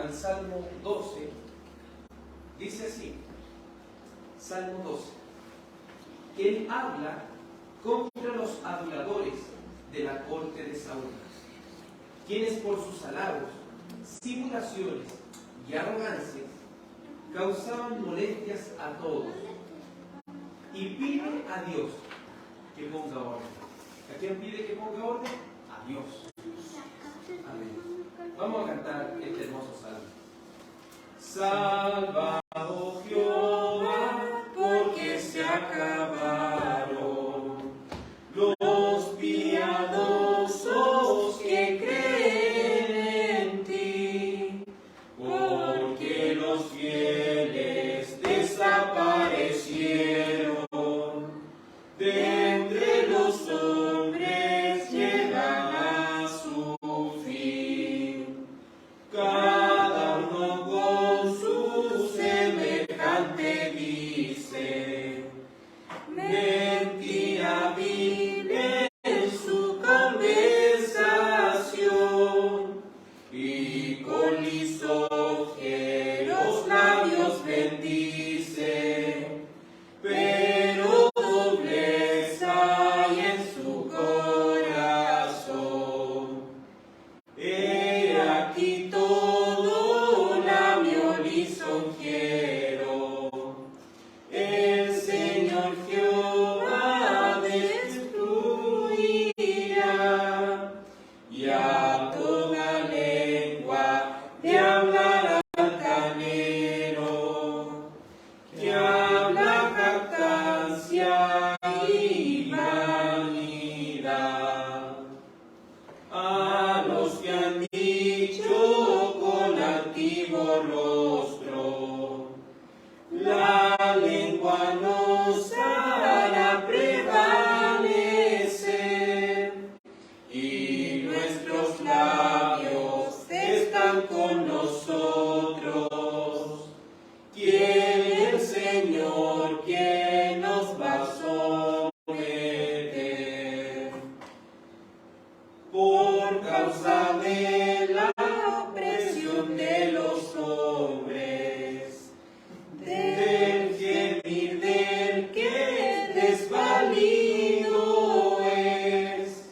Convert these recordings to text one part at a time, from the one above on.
al Salmo 12, dice así, Salmo 12, Él habla contra los aduladores de la corte de Saúl, quienes por sus halagos, simulaciones y arrogancias causaban molestias a todos, y pide a Dios que ponga orden. ¿A quién pide que ponga orden? A Dios. Amén. Vamos a cantar este hermoso salmo. Salva, oh Jehová, porque se acabaron los piadosos que creen en ti, porque los fieles desaparecieron de entre los hombres, llegan a su fin, cada uno con su semejante dice, mentira vive en su conversación, y con lisonjeros labios bendice, pero dobleza hay en su corazón. He aquí todo labio lisonjero, el Señor Jehová destruirá, y a toda lengua de hablar altanero, que habla jactancia y vanidad. A los que han dicho con altivo rostro, la lengua nos hará prevalecer, y nuestros labios están con nosotros. ¿Quién el Señor, quien nos va a someter? Por causa de la opresión de los hombres, del gemir del que desvalido es,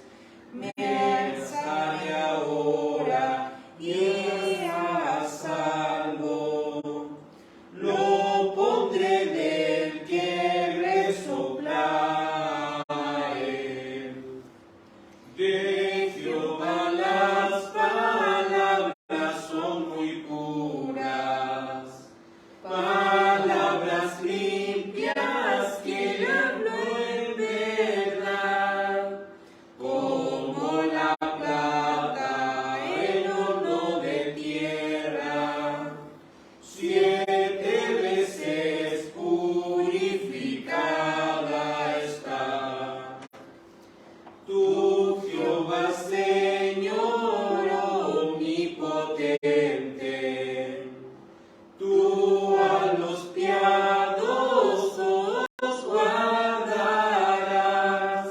me alzaré ahora y a salvo, lo pondré del que resopla a él. De Jehová las palabras son muy puras, palabras limpias que le hablo en verdad, como la plata en horno de tierra, 7 veces purificada está. Tú, Jehová, Señor omnipotente, tú a los piadosos guardarás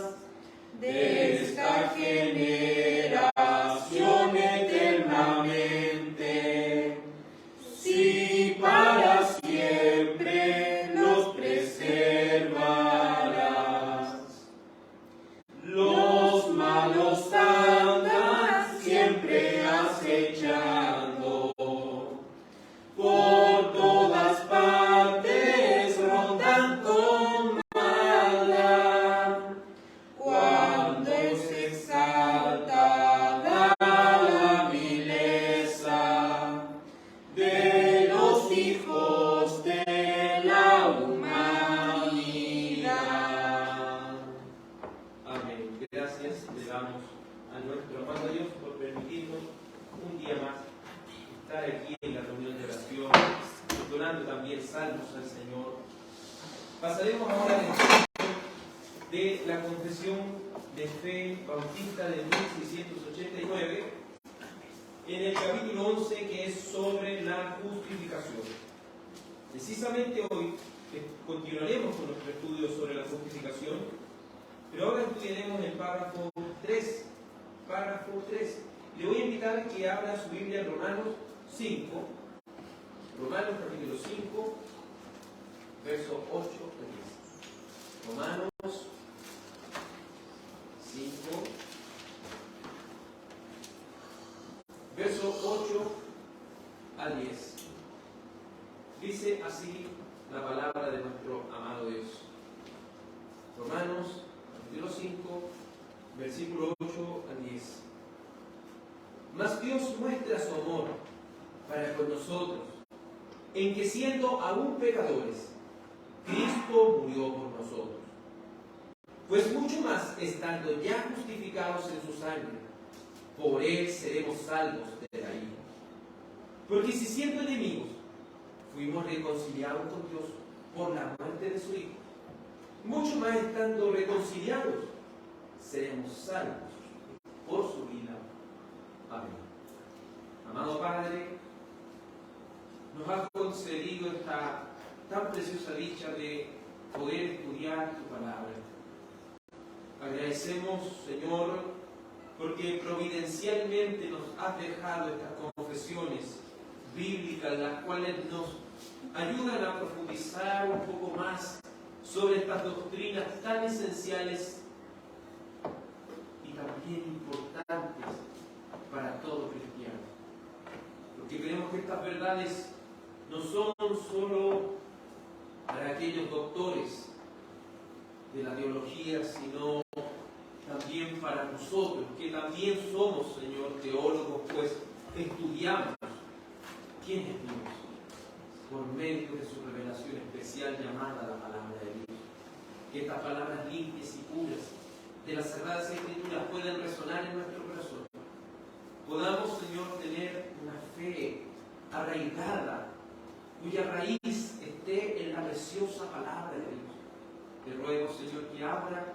de esta generación eternamente, si para siempre los preservarás. Los malos andan siempre acechando, por todas partes rondan con maldad. Cuando se exalta la vileza de los hijos de la humanidad. Amén. Gracias le damos a nuestro amado Dios por permitirnos un día más estar aquí en la reunión de oración, donando también salmos al Señor. Pasaremos ahora al estudio de la confesión de fe bautista de 1689, en el capítulo 11, que es sobre la justificación. Precisamente hoy continuaremos con nuestro estudio sobre la justificación, pero ahora estudiaremos el párrafo 3. Le voy a invitar que abra su Biblia en Romanos 5, Romanos capítulo 5, versos 8 a 10. Romanos 5, versos 8 a 10. Dice así la palabra de nuestro amado Dios. Romanos capítulo 5, versículo 8 a 10. Mas Dios muestra su amor para con nosotros, en que siendo aún pecadores, Cristo murió por nosotros. Pues mucho más, estando ya justificados en su sangre, por Él seremos salvos de la ira. Porque si siendo enemigos, fuimos reconciliados con Dios por la muerte de su Hijo, mucho más estando reconciliados, seremos salvos por su vida. Amén. Amado Padre, nos has concedido esta tan preciosa dicha de poder estudiar tu palabra. Agradecemos, Señor, porque providencialmente nos has dejado estas confesiones bíblicas, las cuales nos ayudan a profundizar un poco más sobre estas doctrinas tan esenciales y también importantes para todo cristiano. Porque creemos que estas verdades no son solo para aquellos doctores de la teología, sino también para nosotros, que también somos, Señor, teólogos, pues estudiamos quién es Dios por medio de su revelación especial llamada la palabra de Dios. Que estas palabras limpias y puras de las Sagradas Escrituras puedan resonar en nuestro corazón. Podamos, Señor, tener una fe arraigada, cuya raíz esté en la preciosa palabra de Dios. Te ruego, Señor, que abra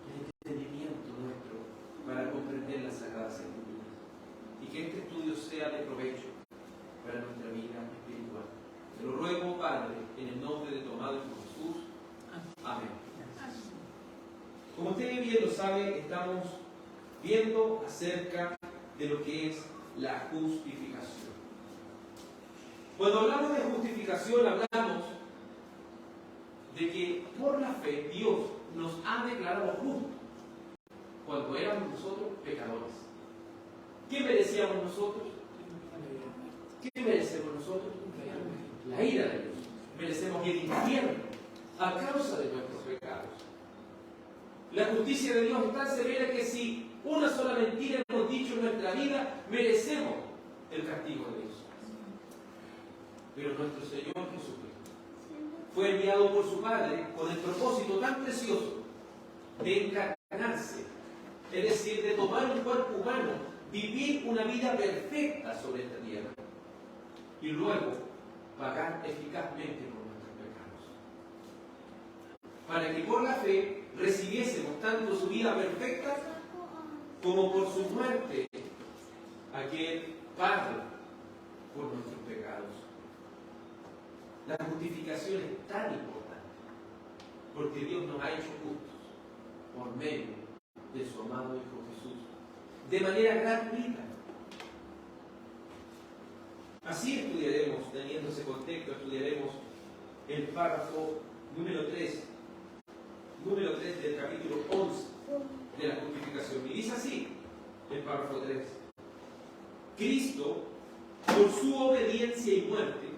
el entendimiento nuestro para comprender las Sagradas Escrituras y que este estudio sea de provecho para nuestra vida espiritual. Te lo ruego, Padre, en el nombre de tu amado Hijo Jesús. Amén. Como usted bien lo sabe, estamos viendo acerca de lo que es la justificación. Cuando hablamos de justificación, hablamos de que por la fe Dios nos ha declarado justos cuando éramos nosotros pecadores. ¿Qué merecíamos nosotros? ¿Qué merecemos nosotros? La ira de Dios. Merecemos el infierno a causa de nuestros pecados. La justicia de Dios es tan severa que si una sola mentira hemos dicho en nuestra vida, merecemos el castigo de Dios. Pero nuestro Señor Jesucristo fue enviado por su Padre con el propósito tan precioso de encarnarse, es decir, de tomar un cuerpo humano, vivir una vida perfecta sobre esta tierra y luego pagar eficazmente por nuestros pecados, para que por la fe recibiésemos tanto su vida perfecta como por su muerte aquel pago por nuestros pecados. La justificación es tan importante porque Dios nos ha hecho justos por medio de su amado Hijo Jesús, de manera gratuita. Así estudiaremos, teniendo ese contexto, estudiaremos el párrafo número 3 del capítulo 11 de la justificación. Y dice así, el párrafo 3. Cristo, por su obediencia y muerte,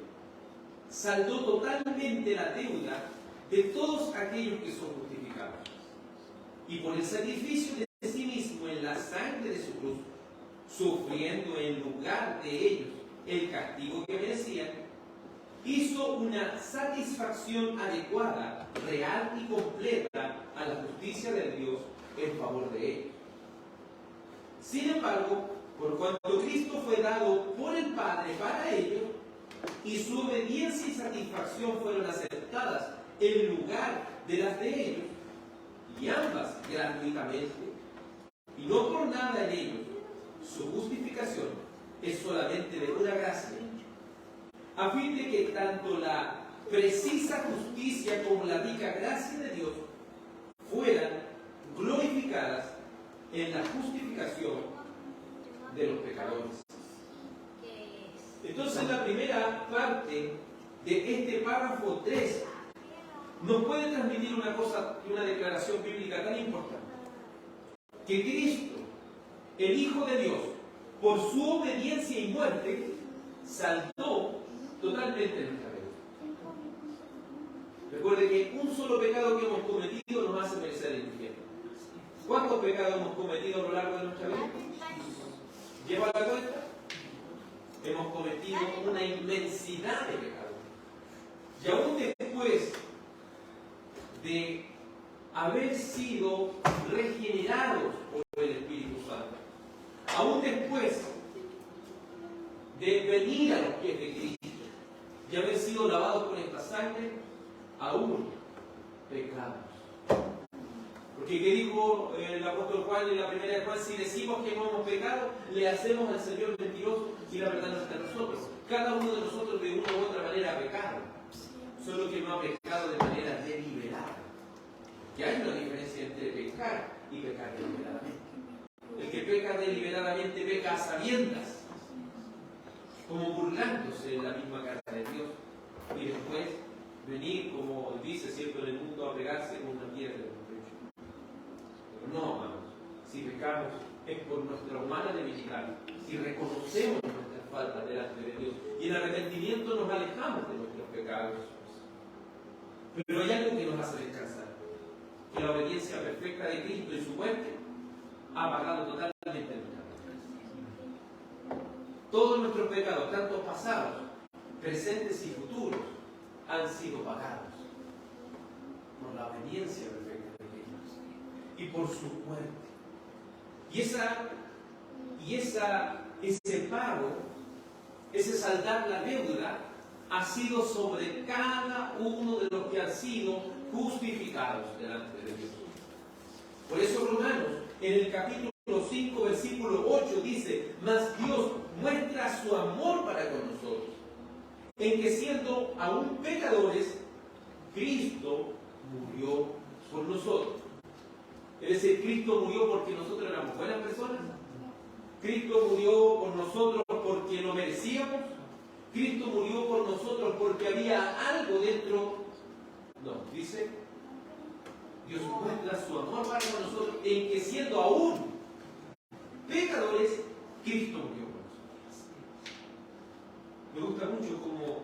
saldó totalmente la deuda de todos aquellos que son justificados. Y por el sacrificio de sí mismo en la sangre de su cruz, sufriendo en lugar de ellos el castigo que merecían, hizo una satisfacción adecuada, real y completa a la justicia de Dios en favor de ellos. Sin embargo, por cuanto Cristo fue dado por el Padre para ellos, y su obediencia y satisfacción fueron aceptadas en lugar de las de ellos, y ambas gratuitamente, y no por nada en ellos, su justificación es solamente de pura gracia, a fin de que tanto la precisa justicia como la rica gracia de Dios fueran glorificadas en la justificación de los pecadores. Entonces la primera parte de este párrafo 3 nos puede transmitir una cosa, una declaración bíblica tan importante. Que Cristo, el Hijo de Dios, por su obediencia y muerte, saldó totalmente nuestra deuda. Recuerde que un solo pecado que hemos cometido nos hace merecer el infierno. ¿Cuántos pecados hemos cometido a lo largo de nuestra vida? ¿Lleva la cuenta? Hemos cometido una inmensidad de pecados. Y aún después de haber sido regenerados por el Espíritu Santo, aún después de venir a los pies de Cristo y haber sido lavados con esta sangre, aún pecamos. Porque ¿qué dijo el apóstol Juan en la primera de Juan? Si decimos que no hemos pecado, le hacemos al Señor mentiroso y la verdad no está en nosotros. Cada uno de nosotros de una u otra manera ha pecado, solo que no ha pecado de manera deliberada. Y hay una diferencia entre pecar y pecar deliberadamente. El que peca deliberadamente peca a sabiendas, como burlándose de la misma cara de Dios, y después venir, como dice siempre en el mundo, a pegarse con una piedra en el pecho. Pero no, amados, si pecamos es por nuestra humana debilidad, si reconocemos nuestras faltas delante de Dios y en arrepentimiento nos alejamos de nuestros pecados. Pero hay algo que nos hace descansar, que la obediencia perfecta de Cristo y su muerte ha pagado totalmente nuestra vida. Todos nuestros pecados, tanto pasados, presentes y futuros, han sido pagados por la obediencia perfecta de Cristo y por su muerte. Y ese pago, ese saldar la deuda, ha sido sobre cada uno de los que han sido justificados delante de Dios. Por eso Romanos, en el capítulo 5, versículo 8, dice: mas Dios muestra su amor para con nosotros, en que siendo aún pecadores, Cristo murió por nosotros. Es decir, Cristo murió porque nosotros éramos buenas personas. Cristo murió por nosotros porque lo merecíamos. Cristo murió por nosotros porque había algo dentro. No, dice: Dios muestra su amor para con nosotros, en que siendo aún pecadores, Cristo murió por nosotros. Me gusta mucho cómo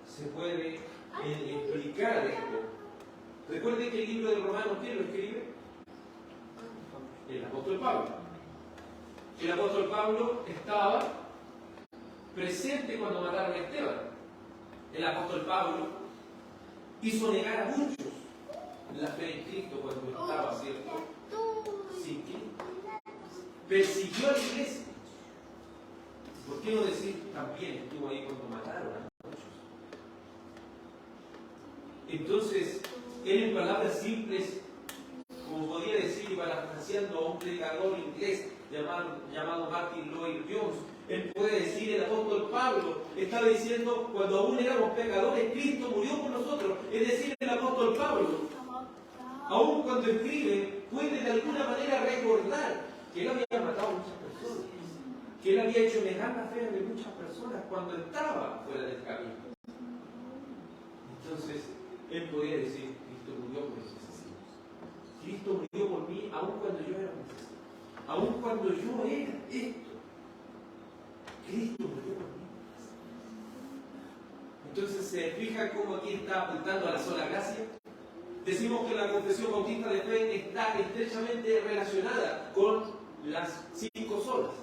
se puede explicar esto. Recuerden que el libro de Romanos, ¿quién lo escribe? El apóstol Pablo. El apóstol Pablo estaba presente cuando mataron a Esteban. El apóstol Pablo hizo negar a muchos la fe en Cristo cuando estaba, ¿cierto?, sin Cristo. Persiguió a la iglesia. ¿Por qué no decir también estuvo ahí cuando mataron a muchos? Entonces, él en palabras simples, como podría decir, parafraseando a un predicador inglés llamado Martin Lloyd Jones, él puede decir: el apóstol Pablo estaba diciendo, cuando aún éramos pecadores, Cristo murió por nosotros. Es decir, el apóstol Pablo, aún cuando escribe, puede de alguna manera recordar que él había matado a muchas personas, que él había hecho negar la fe de muchas personas cuando estaba fuera del camino. Entonces, él podía decir: Cristo murió por mis asesinos. Cristo murió por mí aun cuando yo era un asesino. Aun cuando yo era esto, Cristo murió por mí. Entonces, ¿se fija cómo aquí está apuntando a la sola gracia? Decimos que la confesión bautista de fe está estrechamente relacionada con las 5 solas.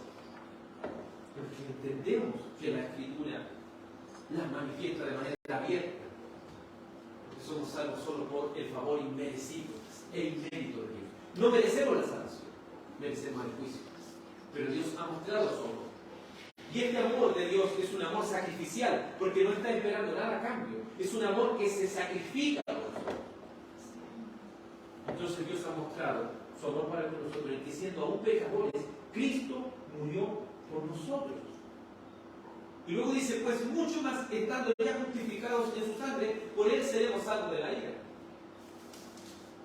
Porque entendemos que la Escritura las manifiesta de manera abierta. Porque somos salvos solo por el favor inmerecido e inédito de Dios. No merecemos la salvación, merecemos el juicio. Pero Dios ha mostrado su amor. Y este amor de Dios es un amor sacrificial, porque no está esperando nada a cambio. Es un amor que se sacrifica por nosotros. Entonces Dios ha mostrado su amor para con nosotros, en que siendo aún pecadores, Cristo murió por nosotros. Y luego dice: pues mucho más, estando ya justificados en su sangre, por él seremos salvos de la ira.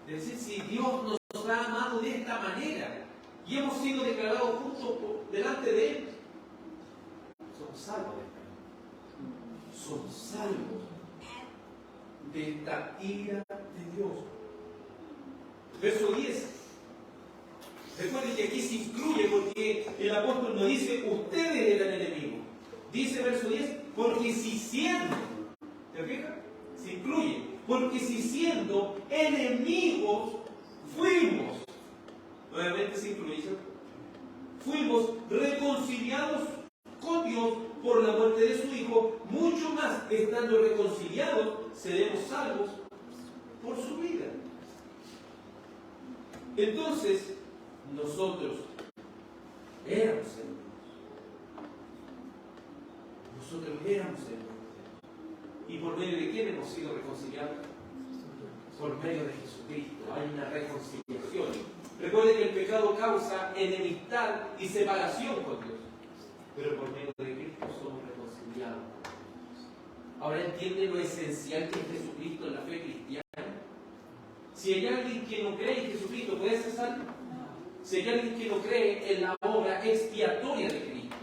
Es decir, si Dios nos ha amado de esta manera y hemos sido declarados justos delante de él, somos salvos de esta manera. son salvos de esta ira de Dios. Verso 10. Recuerden que aquí se incluye porque el apóstol no dice ustedes eran enemigos. Dice verso 10, porque si siendo, ¿te fijas? Se incluye, porque si siendo enemigos fuimos, nuevamente se incluye, fuimos reconciliados con Dios por la muerte de su Hijo, mucho más estando reconciliados, seremos salvos por su vida. Entonces, nosotros éramos enemigos. Nosotros éramos enemigos. ¿Y por medio de quién hemos sido reconciliados? Por medio de Jesucristo. Hay una reconciliación. Recuerden que el pecado causa enemistad y separación con Dios. Pero por medio de Cristo somos reconciliados. Ahora entienden lo esencial que es Jesucristo en la fe cristiana. Si hay alguien que no cree en Jesucristo, ¿puede ser salvo? Si hay alguien que no cree en la obra expiatoria de Cristo,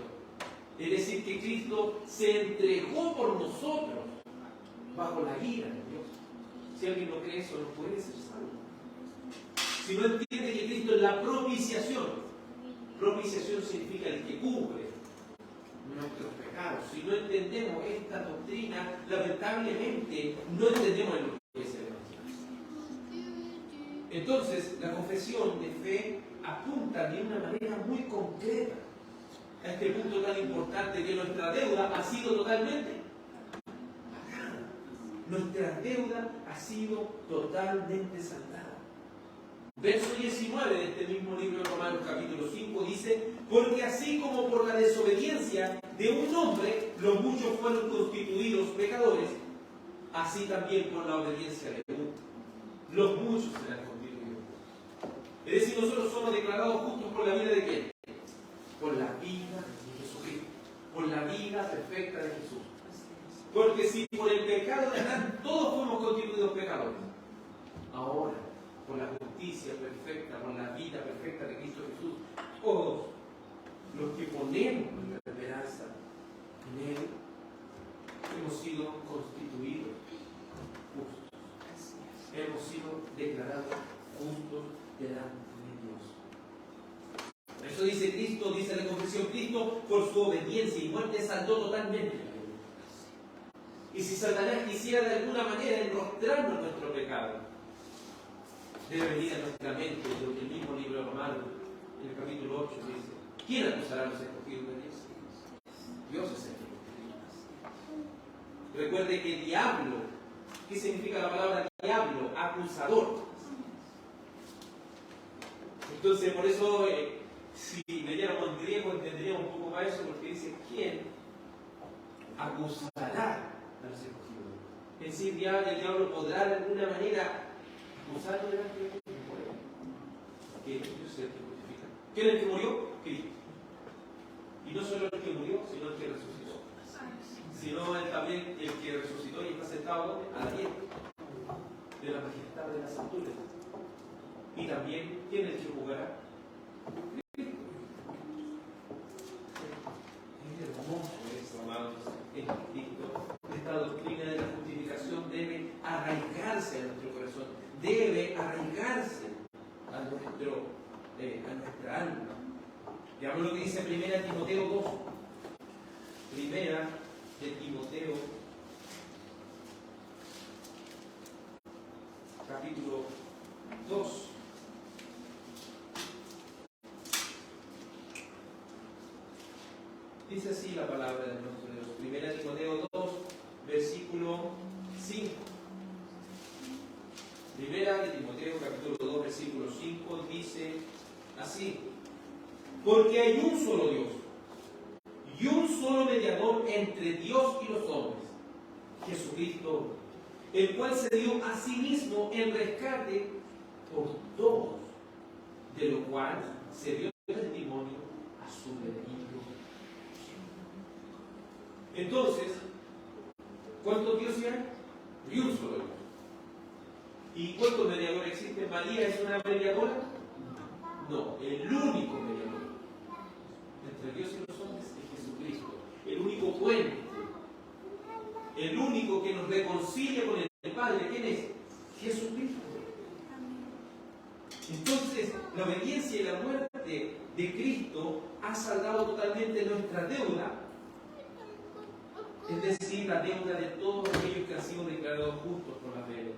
es decir, que Cristo se entregó por nosotros bajo la ira de Dios. Si alguien no cree eso, no puede ser salvo. Si no entiende que Cristo es la propiciación, propiciación significa el que cubre nuestros pecados. Si no entendemos esta doctrina, lamentablemente no entendemos lo que es el Evangelio. Entonces, la confesión de fe apunta de una manera muy concreta a este punto tan importante que nuestra deuda ha sido totalmente pagada. Nuestra deuda ha sido totalmente saldada. Verso 19 de este mismo libro de Romanos capítulo 5 dice: porque así como por la desobediencia de un hombre los muchos fueron constituidos pecadores, así también por la obediencia de uno los muchos serán constituidos. Es decir, nosotros somos declarados justos por la vida de ¿quién? Por la vida de Jesucristo, por la vida perfecta de Jesús. Porque si por el pecado de Adán todos fuimos constituidos pecadores, ahora por la justicia perfecta, por la vida perfecta de Cristo Jesús, todos los que ponemos nuestra esperanza en Él, hemos sido constituidos justos. Hemos sido declarados justos delante de Dios. Eso dice Cristo, dice la confesión: Cristo por su obediencia y muerte saldó totalmente la deuda. Y si Satanás quisiera de alguna manera enrostrarnos nuestro pecado, debe venir a nuestra mente lo que el mismo libro de Romanos, en el capítulo 8, dice: ¿quién acusará a los escogidos de Dios? Dios es el que. Recuerde que diablo, ¿qué significa la palabra diablo? Acusador. Entonces, por eso, si leyéramos en griego, entenderíamos un poco más eso, porque dice: ¿quién acusará a los escogidos? Es decir, el diablo podrá de alguna manera acusarlo delante de Dios. Que Dios es el que justifica. ¿Quién es el que murió? Cristo. Y no solo el que murió, sino el que resucitó. Sino también el que resucitó y está sentado a la diestra de la majestad de las alturas. Y también, ¿quién es el que jugará? Cristo. Es hermoso eso, amados, en Cristo. Esta doctrina de la justificación debe arraigarse a nuestro corazón, debe arraigarse a nuestra alma. Veamos lo que dice 1 Timoteo 2. 1 de Timoteo, capítulo 2. Dice así la palabra de nuestro Dios. 1 Timoteo 2, versículo 5. 1 de Timoteo, capítulo 2, versículo 5, dice así: porque hay un solo Dios y un solo mediador entre Dios y los hombres, Jesucristo, el cual se dio a sí mismo en rescate por todos, de lo cual se dio testimonio a su veredicto. Entonces, ¿cuántos dioses hay? Y un solo Dios. ¿Y cuántos mediadores existen? ¿María es una mediadora? No, el único mediador. 'Entre Dios y los hombres es Jesucristo, el único puente reconcilia con el Padre. ¿Quién es? Jesucristo. Entonces, la obediencia y la muerte de Cristo ha saldado totalmente nuestra deuda, es decir, la deuda de todos aquellos que han sido declarados justos por la fe.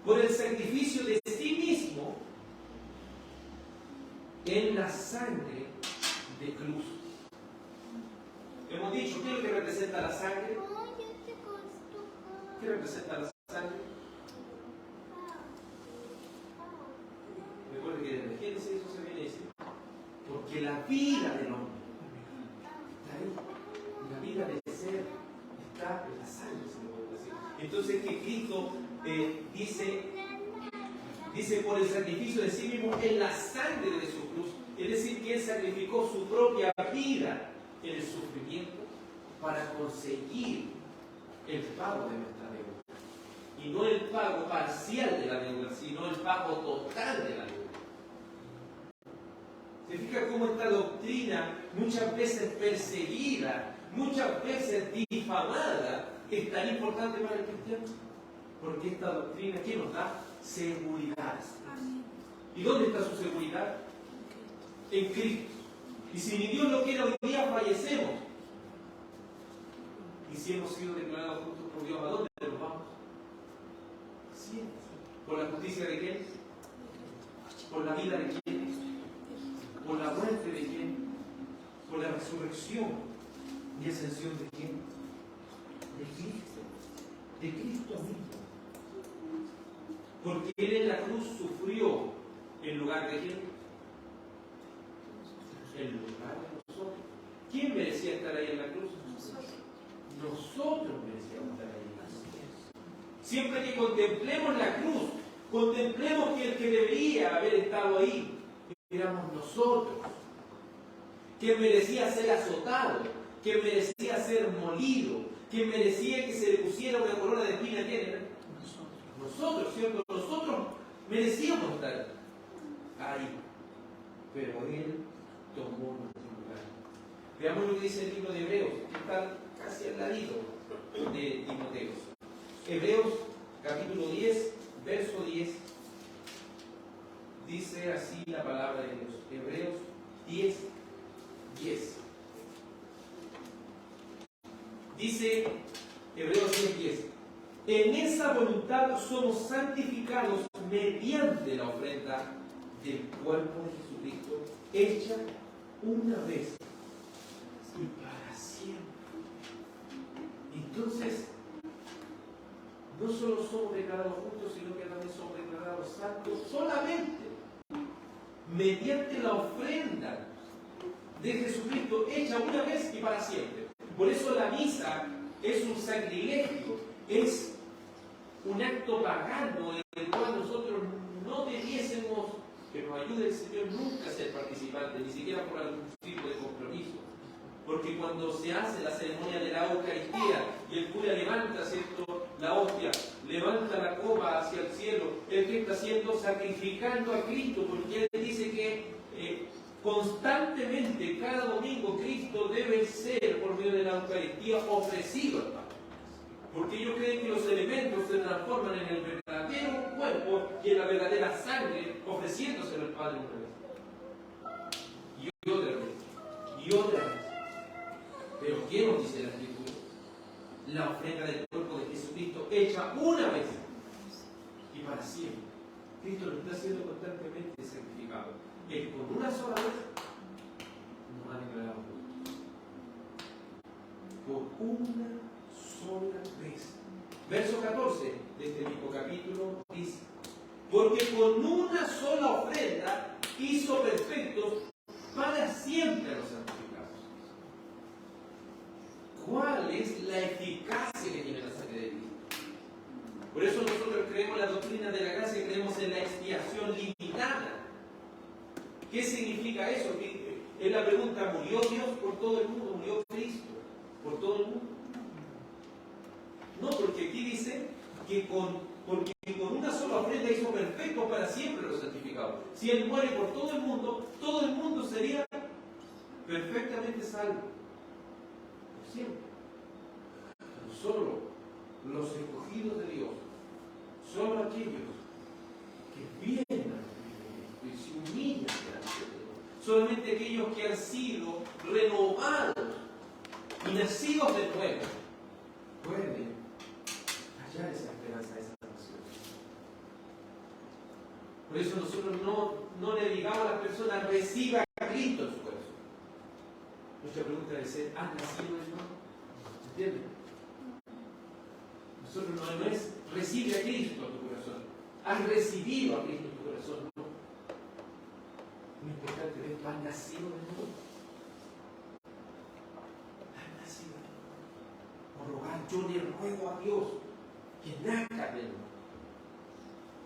Por el sacrificio de sí mismo en la sangre de cruz. Hemos dicho, ¿qué es lo que representa la sangre? ¿Qué representa la sangre? Recuerden que desde Génesis eso se viene a decir. Porque la vida del hombre está ahí. La vida del ser está en la sangre, se lo puede decir. Entonces que Cristo dice por el sacrificio de sí mismo en la sangre de su cruz. Es decir, que Él sacrificó su propia vida en el sufrimiento para conseguir el pago de nuestra deuda. Y no el pago parcial de la deuda, sino el pago total de la deuda. ¿Se fija cómo esta doctrina, muchas veces perseguida, muchas veces difamada, es tan importante para el cristiano? Porque esta doctrina, ¿qué nos da? Seguridad. ¿Y dónde está su seguridad? En Cristo. Y si ni Dios lo quiere, hoy día fallecemos. Y si hemos sido declarados justos por Dios, ¿a dónde nos vamos? Siempre. ¿Por la justicia de quién? ¿Por la vida de quién? ¿Por la muerte de quién? ¿Por la resurrección y ascensión de quién? De Cristo. De Cristo mismo. Porque Él en la cruz sufrió en lugar de quién? En lugar de nosotros. ¿Quién merecía estar ahí en la cruz? Nosotros merecíamos estar ahí en la cruz. Siempre que contemplemos la cruz, contemplemos que el que debería haber estado ahí éramos nosotros, que merecía ser azotado, que merecía ser molido, que merecía que se le pusiera una corona de espina. ¿Quién era? Nosotros, ¿cierto? Nosotros merecíamos estar ahí, pero Él tomó nuestro lugar. Veamos lo que dice el libro de Hebreos, que está casi al ladito de Timoteo. Hebreos capítulo 10, verso 10. Dice así la palabra de Dios. Hebreos 10, 10. Dice Hebreos 10, 10. En esa voluntad somos santificados mediante la ofrenda del cuerpo de Jesucristo, hecha una vez y para siempre. Entonces, no solo somos declarados justos, sino que también somos declarados santos solamente mediante la ofrenda de Jesucristo hecha una vez y para siempre. Por eso la misa es un sacrilegio, es un acto pagano en el cual nosotros no debiésemos, que nos ayude el Señor, nunca ser participantes, ni siquiera por algún tipo de compromiso. Porque cuando se hace la ceremonia de la Eucaristía y el cura levanta, ¿cierto?, la hostia, levanta la copa hacia el cielo, el que está haciendo, sacrificando a Cristo, porque Él dice que constantemente, cada domingo, Cristo debe ser, por medio de la Eucaristía, ofrecido al Padre. Porque ellos creen que los elementos se transforman en el verdadero cuerpo y en la verdadera sangre, ofreciéndoselo al Padre una vez. Y otra vez. Y otra vez. Pero ¿qué nos dice la Escritura? La ofrenda del cuerpo de Jesucristo hecha una vez y para siempre. Cristo lo está haciendo constantemente sacrificado. Él con una sola vez nos ha declarado justos. Por una sola vez. Verso 14 de este mismo capítulo dice: porque con una sola ofrenda hizo perfectos para siempre a los santificados. ¿Cuál es la eficacia que tiene la sangre de Cristo? Por eso nosotros creemos en la doctrina de la gracia y creemos en la expiación limitada. ¿Qué significa eso? Es la pregunta: ¿murió Dios por todo el mundo? ¿Murió Cristo por todo el mundo? No, porque aquí dice que porque con una sola ofrenda hizo perfecto para siempre los santificados. Si Él muere por todo el mundo sería perfectamente salvo. Por siempre. Pero solo los escogidos de Dios, solo aquellos que vienen a Cristo y se humillan delante de Dios. Solamente aquellos que han sido renovados y nacidos de nuevo pueden hallar esa esperanza, esa salvación. Por eso nosotros no le digamos a las personas: reciba a Cristo en su corazón. Nuestra pregunta debe ser: ¿has nacido de nuevo? ¿Entienden? Nosotros no es recibe a Cristo en tu corazón. Has recibido a Cristo en tu corazón. No. Lo importante es: ¿has nacido de nuevo? ¿Has nacido? Por rogar, yo le ruego a Dios que nazca de nuevo.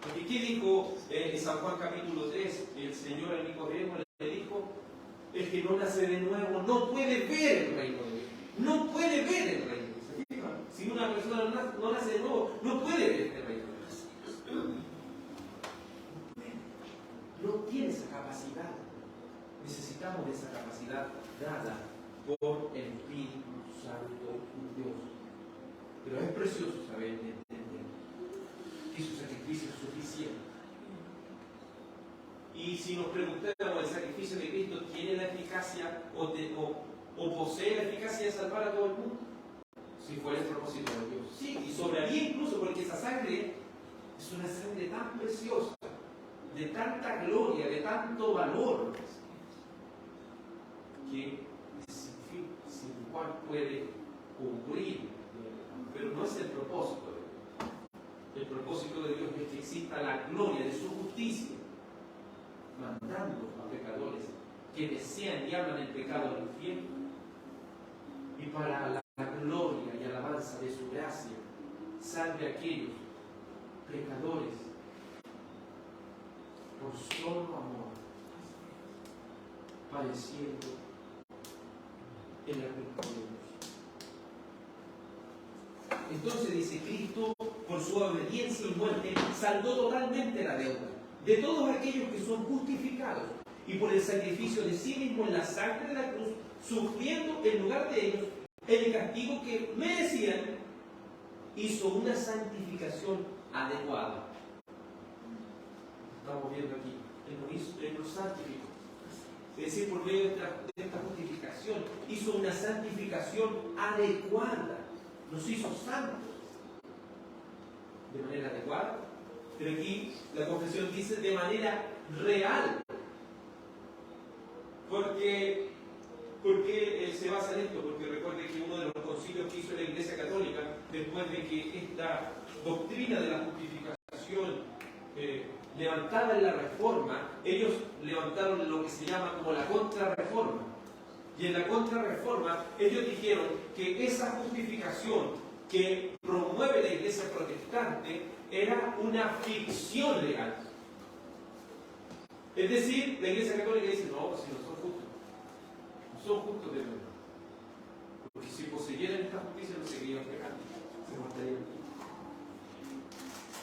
Porque ¿qué dijo en San Juan capítulo 3? El Señor a Nicodemo le dijo: el que no nace de nuevo no puede ver el reino de Dios. No puede ver el reino. Si una persona no nace de nuevo, no puede ver el reino de Dios. No tiene esa capacidad. Necesitamos esa capacidad dada por el Espíritu Santo de Dios. Pero es precioso saber entender que su sacrificio es suficiente. Y si nos preguntamos, ¿el sacrificio de Cristo tiene la eficacia o posee la eficacia de salvar a todo el mundo? Si fuera el propósito de Dios. Sí, y sobraría incluso, porque esa sangre es una sangre tan preciosa, de tanta gloria, de tanto valor, que sin cual puede cubrir. Pero no es el propósito de Dios. El propósito de Dios es que exista la gloria de su justicia, mandando a pecadores que desean y hablan el pecado al infierno, y para la gloria y alabanza de su gracia, salve a aquellos pecadores por solo amor, padeciendo en la cruz de Dios. Entonces dice: Cristo, por su obediencia y muerte, saldó totalmente la deuda de todos aquellos que son justificados, y por el sacrificio de sí mismo en la sangre de la cruz, sufriendo en lugar de ellos el castigo que merecían, hizo una santificación adecuada. Estamos viendo aquí, Él nos santificó. Es decir, por medio de esta justificación, hizo una santificación adecuada. Nos hizo santos de manera adecuada. Pero aquí la confesión dice de manera real. ¿Por qué se basa en esto? Porque recuerde que uno de los concilios que hizo la Iglesia Católica, después de que esta doctrina de la justificación levantada en la Reforma, ellos levantaron lo que se llama como la Contrarreforma. Y en la Contrarreforma ellos dijeron que esa justificación que promueve la Iglesia protestante era una ficción legal. Es decir, la Iglesia Católica dice: no, si no son justos. No son justos de verdad. Porque si poseyeran esta justicia no seguirían pecando. Se matarían.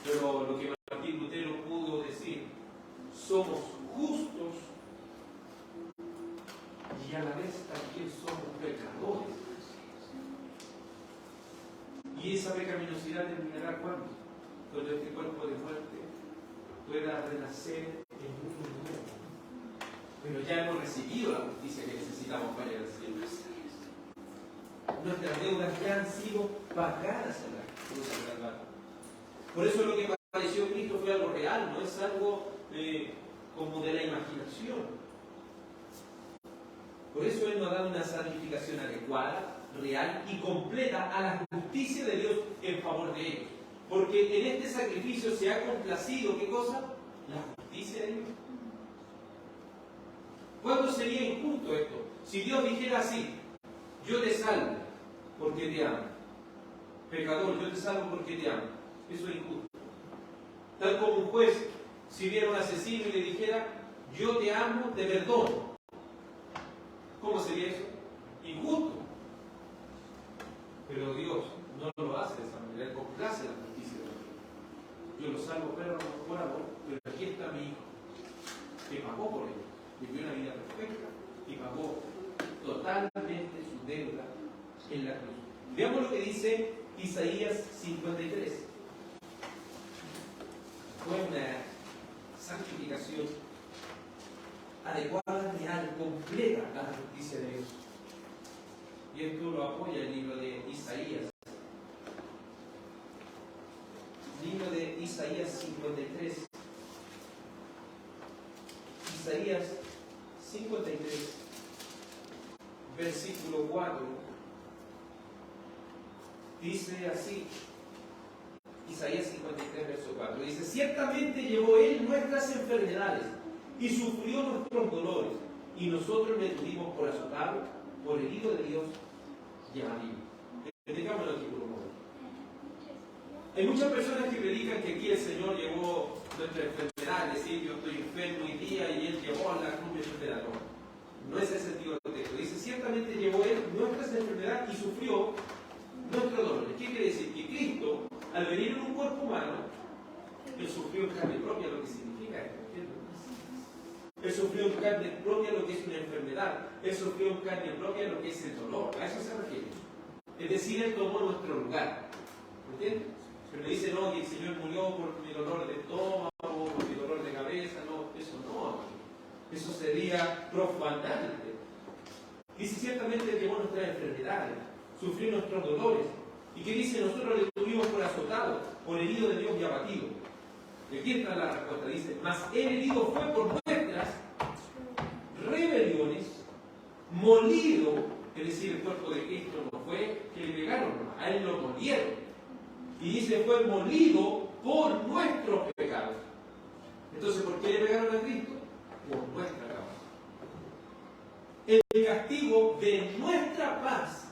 Pero lo que Martín Lutero pudo decir: somos justos y a la vez también somos pecadores. Y esa pecaminosidad terminará cuando este cuerpo de muerte pueda renacer en un nuevo. Pero ya hemos recibido la justicia que necesitamos para ir al cielo. Nuestras deudas ya han sido pagadas en la cruz del Calvario. Por eso lo que padeció Cristo fue algo real, no es algo como de la imaginación. Por eso Él nos ha dado una santificación adecuada, real y completa a la justicia de Dios en favor de ellos. Porque en este sacrificio se ha complacido, ¿qué cosa? La justicia de Dios. ¿Cuándo sería injusto esto? Si Dios dijera así: yo te salvo porque te amo. Pecador, yo te salvo porque te amo. Eso es injusto. Tal como un juez, si viera a un asesino y le dijera: yo te amo, te perdono. ¿Cómo sería eso? Injusto. Pero Dios no lo hace de esa manera. Él complace la justicia de Dios. Yo lo salvo por amor, pero aquí está mi hijo, que pagó por él. Vivió una vida perfecta y pagó totalmente su deuda en la cruz. Veamos lo que dice Isaías 53. Fue una santificación adecuada, real, completa a la justicia de Dios. Y esto lo apoya el libro de Isaías. Libro de Isaías 53. Isaías 53, versículo 4. Dice así. Isaías 53, verso 4. Dice: ciertamente llevó Él nuestras enfermedades y sufrió nuestros dolores, y nosotros le tuvimos por azotado, por herido de Dios y abatido. Entendamos aquí por un momento. Hay muchas personas que predican que aquí el Señor llevó nuestras enfermedades, decir, yo estoy enfermo hoy día y Él llevó la cruz mi enfermedad. No es el sentido del texto. Dice: ciertamente llevó Él nuestras enfermedades y sufrió nuestros dolores. ¿Qué quiere decir? Que Cristo, al venir en un cuerpo humano, Él sufrió en carne propia lo que significa esto. Él sufrió en carne propia lo que es una enfermedad. Él sufrió en carne propia lo que es el dolor. A eso se refiere. Es decir, Él tomó nuestro lugar. ¿Entiendes? Pero me dice, no, que el Señor murió por mi dolor de estómago, por mi dolor de cabeza. No, eso no. Eso sería profanante. Dice: ciertamente llevó nuestras enfermedades, sufrió nuestros dolores. ¿Y qué dice? Nosotros le tuvimos por azotado, por herido de Dios y abatido. Y aquí está la respuesta. Dice: mas el herido fue por nuestras rebeliones, molido, es decir, el cuerpo de Cristo no fue que le pegaron, a Él lo molieron. Y dice: fue molido por nuestros pecados. Entonces, ¿por qué le pegaron a Cristo? Por nuestra causa. El castigo de nuestra paz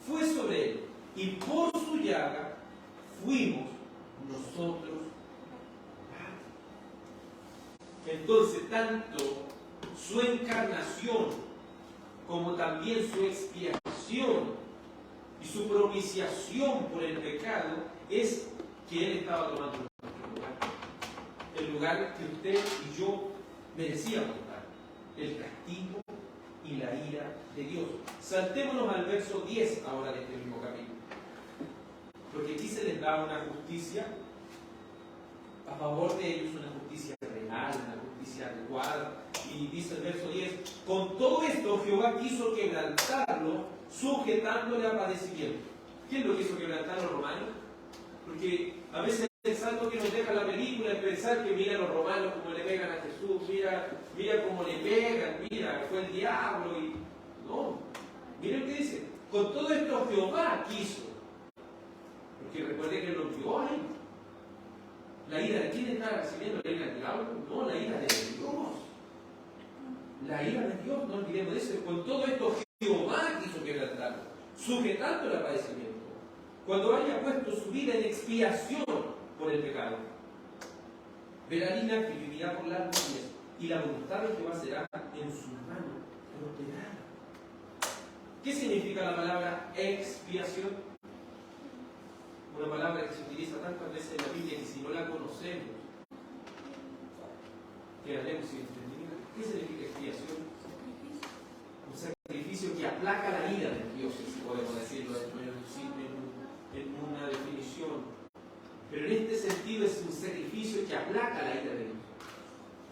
fue sobre Él, y por su llaga fuimos nosotros. Entonces, tanto su encarnación como también su expiación y su propiciación por el pecado es que Él estaba tomando nuestro lugar. El lugar que usted y yo merecíamos estar. El castigo y la ira de Dios. Saltémonos al verso 10 ahora de este mismo capítulo. Porque aquí se les da una justicia a favor de ellos, una justicia real, una justicia adecuada. Y dice el verso 10: con todo esto Jehová quiso quebrantarlo, sujetándole a padecimiento. ¿Quién lo quiso quebrantar? Los romanos. Porque a veces el salto que nos deja la película es pensar que mira a los romanos como le pegan a Jesús, mira cómo le pegan, mira, fue el diablo. Y no, miren lo que dice: con todo esto Jehová quiso. Porque recuerde que lo vio ahí. ¿La ira de quién está recibiendo? ¿La ira del diablo? No, la ira de Dios. La ira de Dios, no olvidemos de eso. Con todo esto Jehová quiso quebrantarlo, sujetando el padecimiento, cuando haya puesto su vida en expiación por el pecado. Verá Lina que vivirá por largos días, y la voluntad de Jehová será en su mano prosperada. ¿Qué significa la palabra expiación? Una palabra que se utiliza tantas veces en la Biblia que si no la conocemos, quedaremos sin entendimiento. ¿Qué significa expiación? Un sacrificio que aplaca la ira de Dios, si podemos decirlo en una definición. Pero en este sentido es un sacrificio que aplaca la ira de Dios.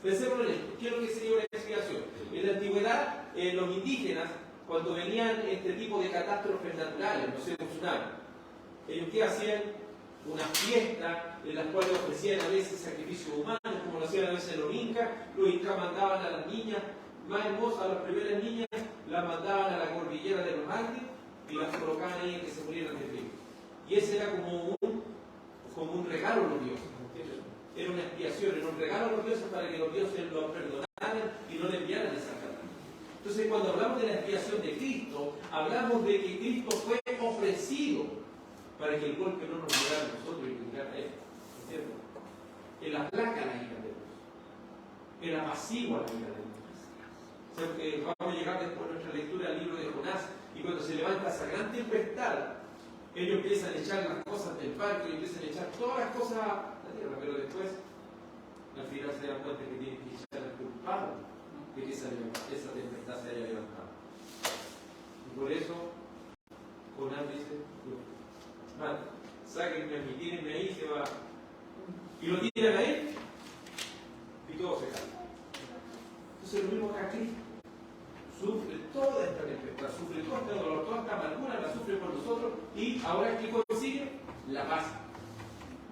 Pensemos en esto. ¿Qué es lo que sería una expiación? En la antigüedad, los indígenas, cuando venían este tipo de catástrofes naturales, no sé, un tsunami, ellos ¿qué hacían? Una fiesta en la cual ofrecían a veces sacrificios humanos, como lo hacían a veces los incas mandaban a las niñas más hermosas, a las primeras niñas, las mandaban a la cordillera de los Andes y las colocaban ahí en que se murieran de frío. Y ese era como un regalo a los dioses. Era una expiación, era un regalo a los dioses para que los dioses los perdonaran y no le enviaran esa carta. Entonces, cuando hablamos de la expiación de Cristo, hablamos de que Cristo fue ofrecido para que el golpe no nos llegara a nosotros y llegara a Él. ¿Entiendes? Él aplaca la ira de Dios. Él apacigua la ira de Dios. O sea, que vamos a llegar después de nuestra lectura al libro de Jonás, y cuando se levanta esa gran tempestad, ellos empiezan a echar las cosas del barco y empiezan a echar todas las cosas a la tierra, pero después, al final se dan cuenta que tienen que echar al culpable de que esa tempestad se haya levantado. Y por eso, Jonás dice, no, sáquenme a mí, tírenme ahí y se va. Y lo tiran a él y todo se cae. Entonces lo mismo acá Cristo. Sufre toda esta tempestad, sufre todo este dolor, toda esta amargura, la sufre por nosotros y ahora ¿qué consigue? La paz.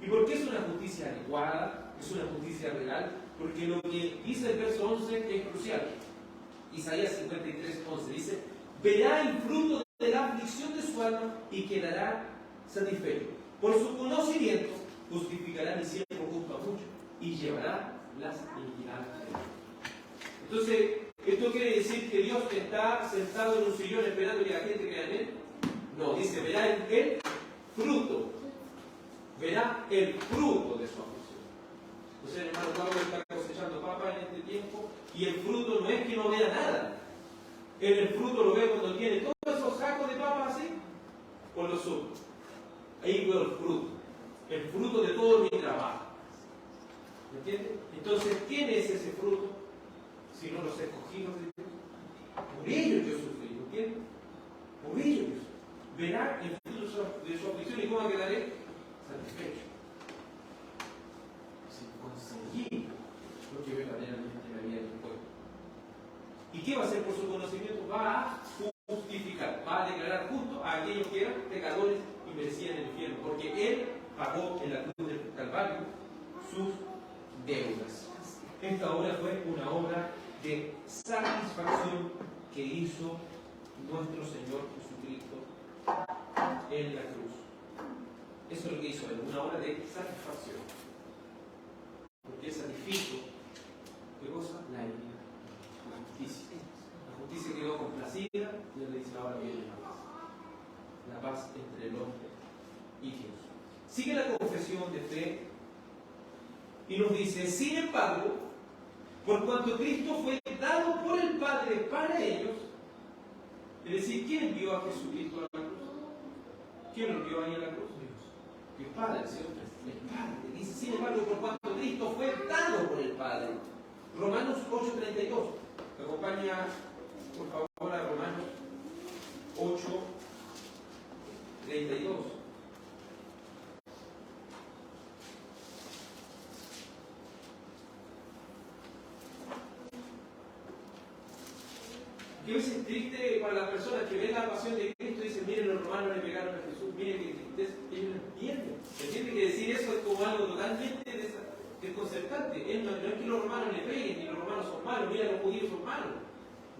¿Y por qué es una justicia adecuada? Es una justicia real, porque lo que dice el verso 11 es crucial. Isaías 53:11 dice, verá el fruto de la aflicción de su alma y quedará satisfecho. Por su conocimiento justificará mi siervo justo a muchos y llevará las iniquidades. Entonces, ¿esto quiere decir que Dios está sentado en un sillón esperando que la gente crea en Él? No, dice, verá el fruto. Verá el fruto de su aflicción. Entonces, hermano Pablo está cosechando papa en este tiempo y el fruto no es que no vea nada. Él el fruto lo ve cuando tiene todos esos sacos de papa así, por los sur. Ahí veo el fruto de todo mi trabajo. ¿Me entiendes? Entonces, ¿quién es ese fruto? Si no los escogidos de Dios. Por ellos yo sufrí, ¿me entiendes? Por ellos yo sufrí. Verá el fruto de su aflicción y cómo quedaré satisfecho. Si conseguí lo que verdaderamente me había impuesto. ¿Y qué va a hacer por su conocimiento? Va a justificar, va a declarar justo a aquellos que eran pecadores y merecían el infierno, porque Él pagó en la cruz del Calvario sus deudas. Esta obra fue una obra de satisfacción que hizo nuestro Señor Jesucristo en la cruz. Eso es lo que hizo Él, una obra de satisfacción. Porque Él satisfizo, ¿qué cosa? La ira, la justicia. La justicia quedó complacida y Él le dice, ahora viene la paz. La paz entre el hombre y Dios. Sigue la confesión de fe y nos dice, sin embargo, por cuanto Cristo fue dado por el Padre para ellos, es decir, ¿quién envió a Jesucristo a la cruz? ¿Quién lo envió ahí a la cruz? El Padre, ¿cierto? El Padre. Dice, sin embargo, por cuanto Cristo fue dado por el Padre. Romanos 8:32. Me acompaña, por favor, a Romanos 8:32. Que a veces es triste para las personas que ven la pasión de Cristo y dicen, miren, los romanos le pegaron a Jesús, miren que ellos no entienden. Entienden que decir eso es como algo totalmente desconcertante. No es que los romanos le peguen, ni los romanos son malos, mira, los judíos son malos.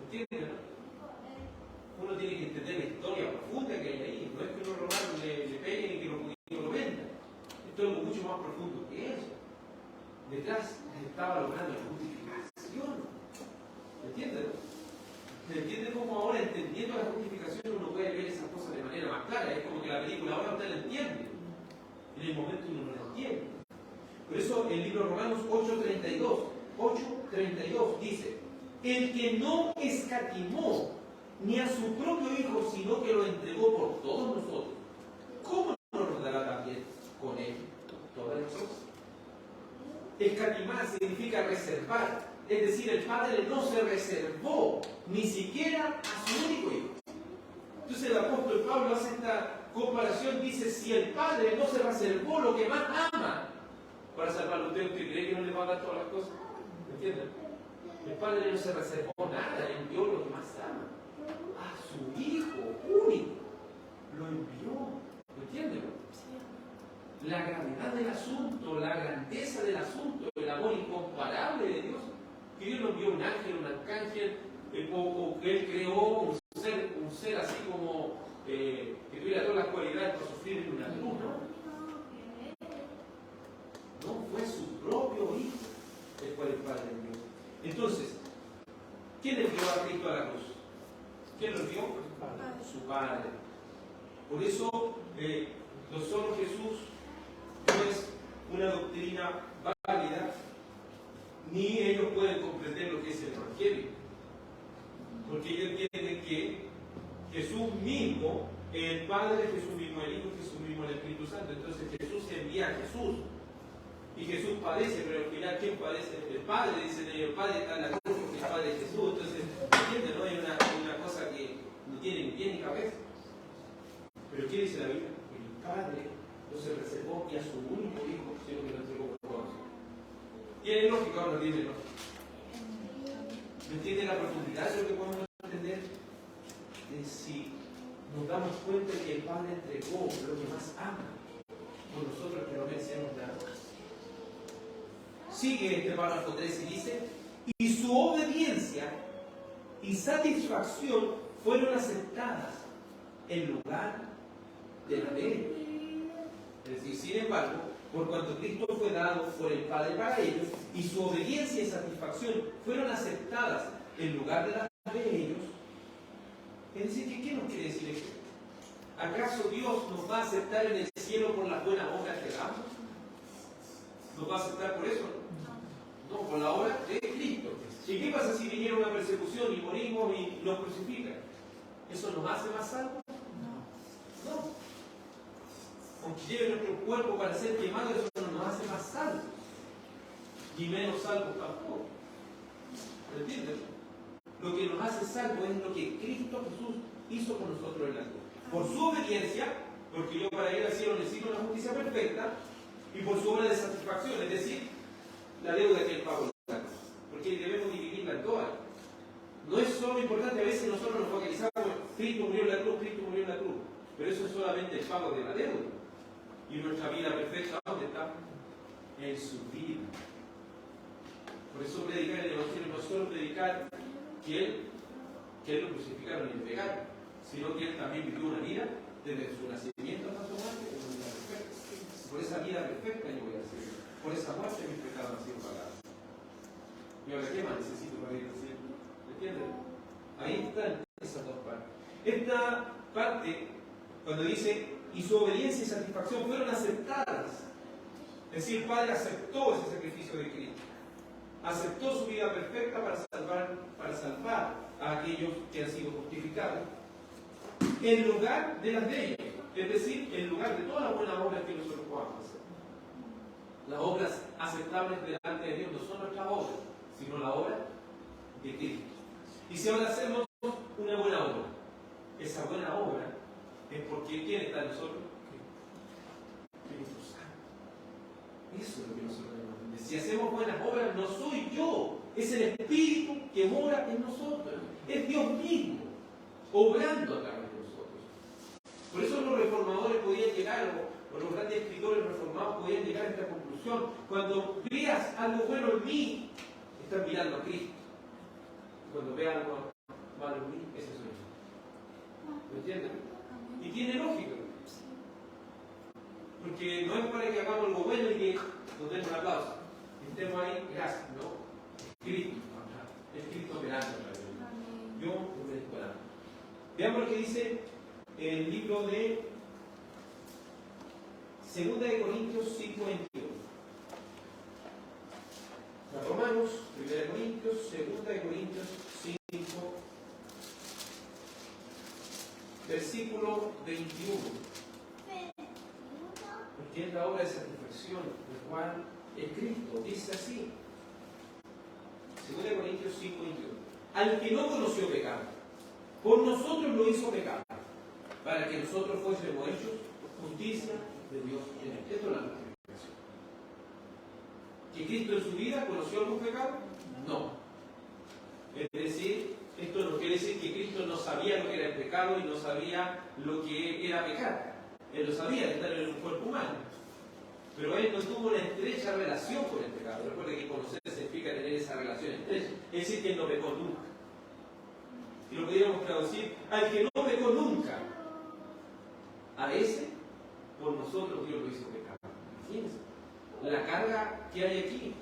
¿Entienden? Uno tiene que entender la historia profunda que hay ahí. No es que los romanos le peguen y que los judíos lo vendan. Esto es algo mucho más profundo que eso. Detrás estaba logrando la justificación. ¿Entienden? ¿Se entiende cómo ahora, entendiendo la justificación, uno puede ver esas cosas de manera más clara? Es como que la película ahora usted la entiende. En el momento uno no la entiende. Por eso el libro Romanos 8:32 dice, el que no escatimó ni a su propio Hijo, sino que lo entregó por todos nosotros, ¿cómo no nos dará también con él todas las cosas? Escatimar significa reservar. Es decir, el Padre no se reservó ni siquiera a su único Hijo. Entonces el apóstol Pablo hace esta comparación, dice, si el Padre no se reservó lo que más ama para salvarlo, ¿usted cree que no le va a dar todas las cosas? ¿Me entienden? El Padre no se reservó nada, le envió lo que más ama. A su Hijo único lo envió. ¿Me entienden? La gravedad del asunto, la grandeza del asunto, el amor incomparable de Dios. Que Dios no envió un ángel, un arcángel, o que Él creó un ser así como que tuviera todas las cualidades para sufrir en una cruz, no fue su propio Hijo el cual el Padre envió. Entonces, ¿quién envió a Cristo a la cruz? ¿Quién lo envió? Su Padre. Por eso, no solo Jesús no es una doctrina válida, ni ellos pueden comprender lo que es el Evangelio. Porque ellos entienden que Jesús mismo, el Padre, Jesús mismo el Hijo, Jesús mismo el Espíritu Santo. Entonces Jesús envía a Jesús. Y Jesús padece, pero al final, ¿quién padece? El Padre, dicen ellos, el Padre está en la cruz porque el Padre es Jesús. Entonces, ¿entienden? ¿No? Hay una cosa que no tiene ni pie ni cabeza. Pero ¿qué dice la Biblia? El Padre no se reservó y a su único Hijo, sino que lo entregó por todos. Tiene lógica o no tiene lógica. ¿Me entiende la profundidad de lo que podemos entender? De si nos damos cuenta de que el Padre entregó lo que más ama por nosotros que no merecemos nada. Sigue este párrafo 3 y dice: y su obediencia y satisfacción fueron aceptadas en lugar de la de ellos. Es decir, sin embargo, por cuanto Cristo fue dado por el Padre para ellos, y su obediencia y satisfacción fueron aceptadas en lugar de las de ellos, es decir, ¿qué nos quiere decir esto? ¿Acaso Dios nos va a aceptar en el cielo por las buenas obras que hagamos? ¿Nos va a aceptar por eso? No, por la obra de Cristo. ¿Y qué pasa si viniera una persecución y morimos y nos crucifican? ¿Eso nos hace más salvos? No. Aunque lleve nuestro cuerpo para ser quemado, eso no nos hace más salvos. Ni menos salvos tampoco. ¿Me entiendes? Lo que nos hace salvos es lo que Cristo Jesús hizo por nosotros en la cruz. Por su obediencia, porque yo para ir al cielo necesito una justicia perfecta, y por su obra de satisfacción, es decir, la deuda que el pago de la cruz. Porque debemos dividirla en todas. No es solo importante, a veces nosotros nos focalizamos en Cristo murió en la cruz, Cristo murió en la cruz. Pero eso es solamente el pago de la deuda. Y nuestra vida perfecta, ¿dónde está? En su vida. Por eso predicar el Evangelio no es solo predicar que Él lo crucificaron y le pegaron, sino que Él también vivió una vida desde su nacimiento hasta su muerte, una vida perfecta. Por esa vida perfecta yo voy a hacer. Por esa muerte mis pecados han sido pagados. Y ahora, ¿qué más necesito para ir al cielo? ¿Me entienden? Ahí están esas dos partes. Esta parte, cuando dice, y su obediencia y satisfacción fueron aceptadas. Es decir, el Padre aceptó ese sacrificio de Cristo. Aceptó su vida perfecta para salvar a aquellos que han sido justificados. En lugar de las de ellos. Es decir, en lugar de todas las buenas obras que nosotros podamos hacer. Las obras aceptables delante de Dios no son nuestras obras, sino la obra de Cristo. Y si ahora hacemos una buena obra, esa buena obra es porque ¿quién está en nosotros? Cristo Santo. Eso es lo que nosotros debemos entender. Si hacemos buenas obras, no soy yo, es el Espíritu que mora en nosotros. Es Dios mismo, obrando a través de nosotros. Por eso los reformadores podían llegar, o los grandes escritores reformados podían llegar a esta conclusión. Cuando veas algo bueno en mí, estás mirando a Cristo. Cuando veas algo malo en mí, ese soy yo. ¿Me entienden? Y tiene lógica. Porque no es para que hagamos algo bueno y que nos den un aplauso. Estemos ahí, gracias, ¿no? Es Cristo operando. Yo no merezco nada. Veamos lo que dice el libro de 2 Corintios 5:21. Romanos, 1 Corintios, 2 Corintios 5, versículo 21. Porque es la obra de satisfacción, el cual es Cristo. Dice así, 2 Corintios 5:21. Al que no conoció pecado, por nosotros lo hizo pecado, para que nosotros fuésemos hechos justicia de Dios en él. Esto es la justificación. ¿Que Cristo en su vida conoció algún pecado? No. Es decir, esto no quiere decir que Cristo no sabía lo que era el pecado y no sabía lo que era pecar. Él lo sabía de estar en un cuerpo humano. Pero él no tuvo una estrecha relación con el pecado. Recuerde que conocer significa tener esa relación estrecha. Es decir, que él no pecó nunca. Y lo podríamos traducir, al que no pecó nunca, a ese, por nosotros Dios lo hizo pecar. Imagínense la carga que hay aquí,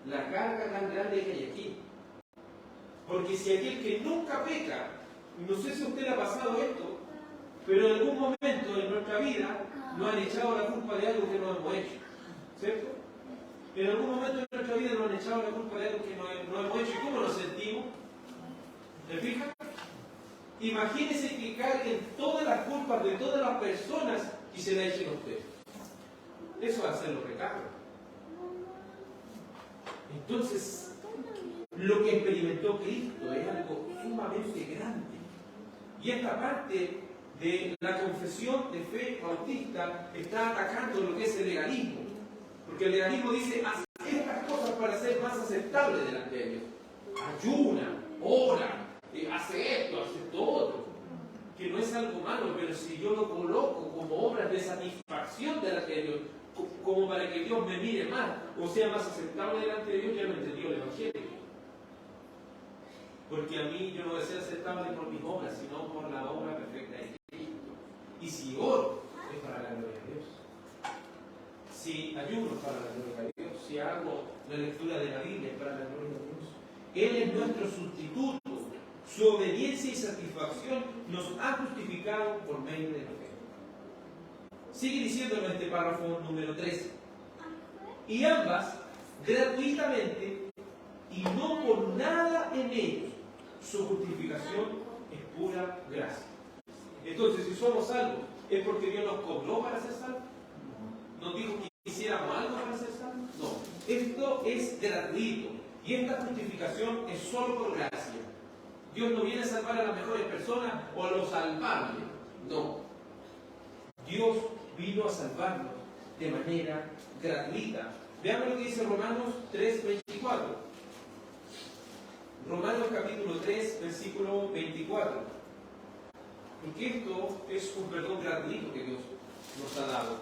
la carga tan grande que hay aquí. Porque si aquel que nunca peca, no sé si a usted le ha pasado esto, pero en algún momento en nuestra vida nos han echado la culpa de algo que no hemos hecho, ¿cierto? En algún momento de nuestra vida nos han echado la culpa de algo que no hemos hecho. ¿Y cómo nos sentimos? ¿Me fijan? Imagínense que carguen todas las culpas de todas las personas y se la echen a usted. Eso va a ser lo pecado. Entonces, lo que experimentó Cristo es algo sumamente grande. Y esta parte de la confesión de fe bautista está atacando lo que es el legalismo. Porque el legalismo dice, haz estas cosas para ser más aceptable delante de Dios. Ayuna, ora, hace esto, hace todo. Que no es algo malo, pero si yo lo coloco como obras de satisfacción delante de Dios, como para que Dios me mire más, o sea más aceptable delante de Dios, ya no entendió el Evangelio. Porque a mí yo no voy a ser aceptable por mis obras, sino por la obra perfecta de Cristo. Y si oro, es para la gloria de Dios. Si ayuno, es para la gloria de Dios. Si hago la lectura de la Biblia, es para la gloria de Dios. Él es nuestro sustituto. Su obediencia y satisfacción nos ha justificado por medio de la fe. Sigue diciéndolo en este párrafo número 13. Y ambas, gratuitamente, y no por nada en ellos, su justificación es pura gracia. Entonces, si somos salvos, ¿es porque Dios nos cobró para ser salvos? ¿Nos dijo que hiciéramos algo para ser salvos? No. Esto es gratuito. Y esta justificación es solo por gracia. Dios no viene a salvar a las mejores personas o a los salvables. No. Dios vino a salvarnos de manera gratuita. Veamos lo que dice Romanos 3:24. Romanos capítulo 3, versículo 24. Porque esto es un perdón gratuito que Dios nos ha dado.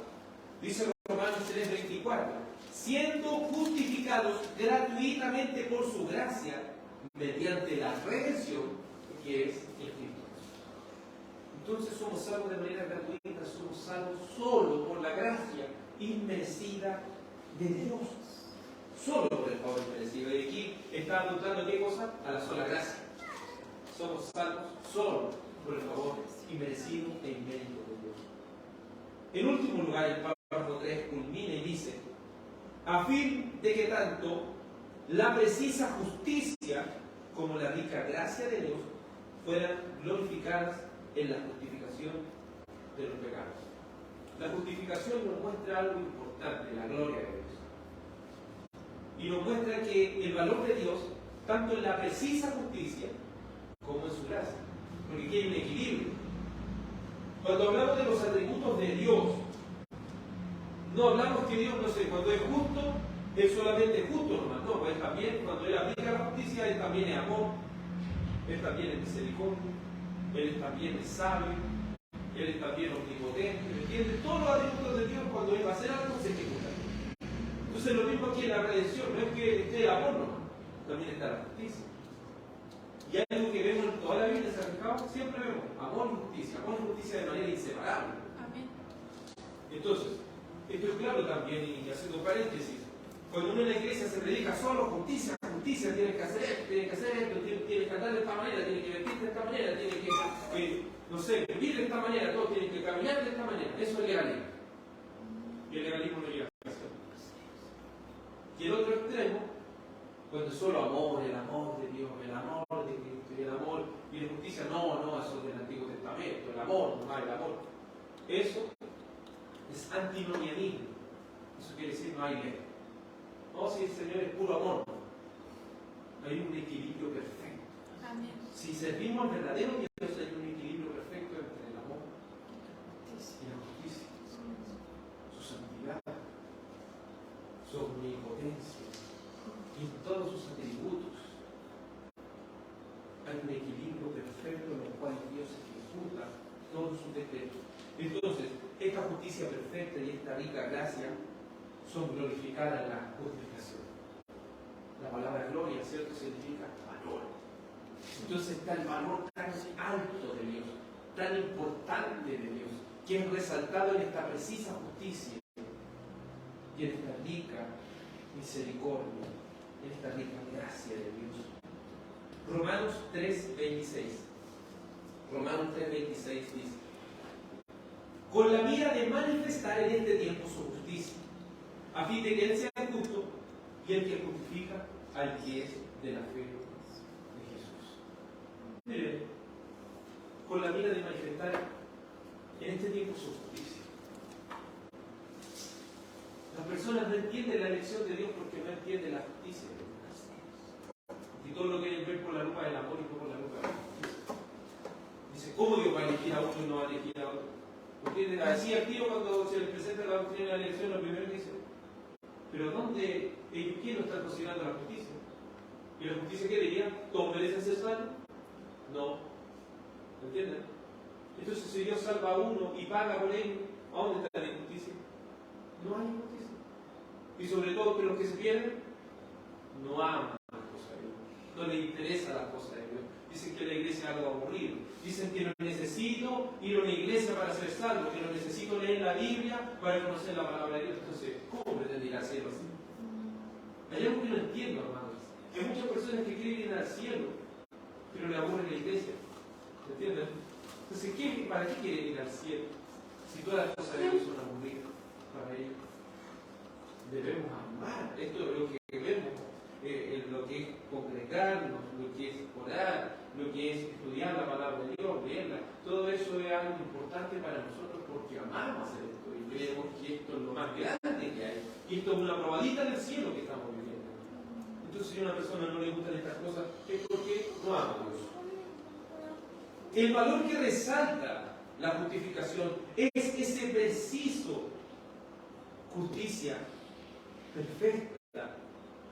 Dice Romanos 3:24. Siendo justificados gratuitamente por su gracia, mediante la redención que es el Cristo. Entonces somos salvos de manera gratuita, somos salvos solo por la gracia inmerecida de Dios. Solo por el favor inmerecido. Y aquí está apuntando ¿qué cosa? A la sola gracia. Somos salvos solo por el favor inmerecido e inmérito de Dios. En último lugar, el párrafo 3 culmina y dice: a fin de que tanto la precisa justicia como la rica gracia de Dios fueran glorificadas en la justificación de los pecados. La justificación nos muestra algo importante, la gloria de Dios. Y nos muestra que el valor de Dios, tanto en la precisa justicia como en su gracia. Porque aquí hay un equilibrio. Cuando hablamos de los atributos de Dios, no hablamos que Dios, no sé, cuando es justo, es solamente justo nomás. No, pues también, cuando Él aplica la justicia, Él también es amor, Él también es misericordia, Él también es sabio, Él es también omnipotente. ¿Me entiendes? Todos los atributos de Dios, cuando Él va a hacer algo, se ejecutan. Entonces, lo mismo aquí en la redención, no es que esté el amor, no, también está la justicia. Y hay algo que vemos en toda la Biblia, ¿se han fijado? Siempre vemos amor y justicia de manera inseparable. Amén. Entonces, esto es claro también, y haciendo paréntesis, cuando uno en la iglesia se predica solo justicia, tienes que hacer esto, tienes que andar de esta manera, tienes que vestirte de esta manera, tienes que no sé, vivir de esta manera, todos tienen que caminar de esta manera. Eso es legalismo. Y el legalismo no llega a eso. Y el otro extremo, cuando es solo amor, el amor de Dios, el amor de Cristo, y el amor y la justicia, no, eso es del Antiguo Testamento, el amor, no el amor. Eso es antinomianismo. Eso quiere decir no hay ley. No, si el Señor es puro amor, hay un equilibrio perfecto. Amén. Si servimos al verdadero Dios, hay un equilibrio perfecto entre el amor y la justicia, su santidad, su omnipotencia y todos sus atributos. Hay un equilibrio perfecto en el cual Dios ejecuta todos sus decretos. Entonces, esta justicia perfecta y esta rica gracia son glorificadas en la justificación. La palabra gloria, ¿cierto?, significa valor. Entonces está el valor tan alto de Dios, tan importante de Dios, que es resaltado en esta precisa justicia y en esta rica misericordia, en esta rica gracia de Dios. Romanos 3:26. Romanos 3:26 dice: con la mira de manifestar en este tiempo su justicia, a fin de que Él sea justo y el que justifica al que es de la fe de Jesús. Miren, con la mira de manifestar en este tiempo su justicia. Las personas no entienden la elección de Dios porque no entienden la justicia de Dios. Y todo lo quieren ver por la lupa del amor y no por la lupa de la justicia. Entonces, ¿cómo Dios va a elegir a uno y no va a elegir a otro? Porque así al tiro cuando se les presenta la doctrina de la elección, lo primero que dicen, pero ¿dónde ellos quién lo está considerando la justicia? ¿Y la justicia qué diría? ¿Todos merecen ser salvos? No. ¿Entienden? Entonces, si Dios salva a uno y paga por él, ¿a dónde está la injusticia? No hay injusticia. Y sobre todo que los que se pierden no aman las cosas de Dios, no les interesa las cosas de Dios. Dicen que la iglesia es algo aburrido. Dicen que no necesito ir a una iglesia para ser salvo, que no necesito leer la Biblia para conocer la palabra de Dios. Entonces, ¿cómo pretende ir al cielo así? Hay algo que no entiendo, hermanos. Hay muchas personas que quieren ir al cielo, pero le aburre la iglesia. ¿Entienden? Entonces, ¿para qué quieren ir al cielo? Si todas las cosas de Dios son aburridas para ellos. Debemos amar. Esto es lo que vemos, lo que es congregarnos, lo que es orar, lo que es estudiar la palabra de Dios, leerla. Todo eso es algo importante para nosotros porque amamos hacer esto y creemos que esto es lo más grande que hay. Y esto es una probadita del cielo que estamos viviendo. Entonces, si a una persona no le gustan estas cosas, es porque no ama a Dios. El valor que resalta la justificación es ese preciso justicia perfecta,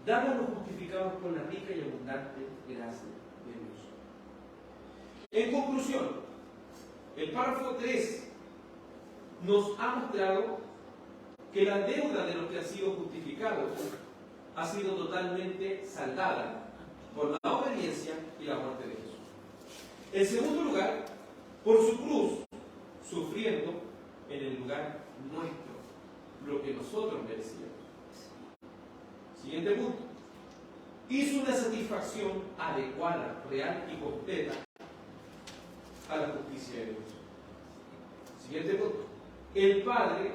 dada a los justificados por la rica y abundante gracia de Dios. En conclusión, el párrafo 3 nos ha mostrado que la deuda de los que han sido justificados ha sido totalmente saldada por la obediencia y la muerte de Jesús. En segundo lugar, por su cruz, sufriendo en el lugar nuestro, lo que nosotros merecíamos. Siguiente punto. Hizo una satisfacción adecuada, real y completa a la justicia de Dios. Siguiente punto. El Padre